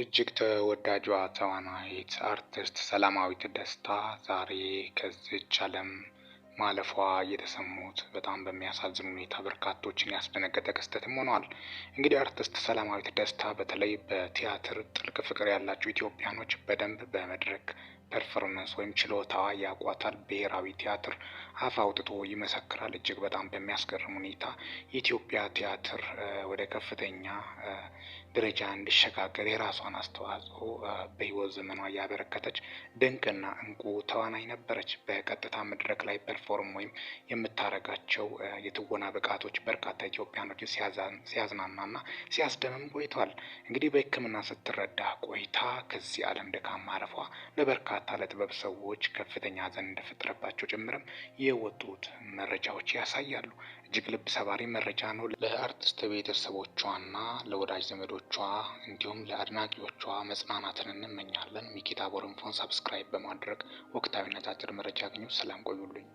እጅግ ተወዳጇ ተዋናይት አርቲስት ሰላማዊት ደስታ ዛሬ ከዚች ዓለም ማለፏ የተሰሙት በጣም በሚያሳዝን ሁኔታ በርካቶችን ያስደነገጠ ክስተትም ሆኗል። እንግዲህ አርቲስት ሰላማዊት ደስታ በተለይ በቲያትር ጥልቅ ፍቅር ያላቸው ኢትዮጵያኖች በደንብ በመድረክ ፐርፎርመንስ ወይም ችሎታዋ ያቋታል። ብሔራዊ ቲያትር አፍ አውጥቶ ይመሰክራል። እጅግ በጣም በሚያስገርም ሁኔታ የኢትዮጵያ ቲያትር ወደ ከፍተኛ ደረጃ እንዲሸጋገር የራሷን አስተዋጽኦ በህይወት ዘመኗ ያበረከተች ድንቅና እንቁ ተዋናይ ነበረች። በቀጥታ መድረክ ላይ ፐርፎርም ወይም የምታረጋቸው የትወና ብቃቶች በርካታ ኢትዮጵያኖች ሲያዝናናና ሲያስደምም ቆይቷል። እንግዲህ በሕክምና ስትረዳ ቆይታ ከዚህ ዓለም ድካም ማረፏ ለበርካታ ለጥበብ ሰዎች ከፍተኛ ሐዘን እንደፈጠረባቸው ጭምርም የወጡት መረጃዎች ያሳያሉ። እጅግ ልብ ሰባሪ መረጃ ነው። ለአርቲስት ቤተሰቦቿና ለወዳጅ ዘመዶቿ እንዲሁም ለአድናቂዎቿ መጽናናትን እንመኛለን። ሚኪታ ቦረንፎን ሰብስክራይብ በማድረግ ወቅታዊና አጭር መረጃ አግኙ። ሰላም ቆዩልኝ።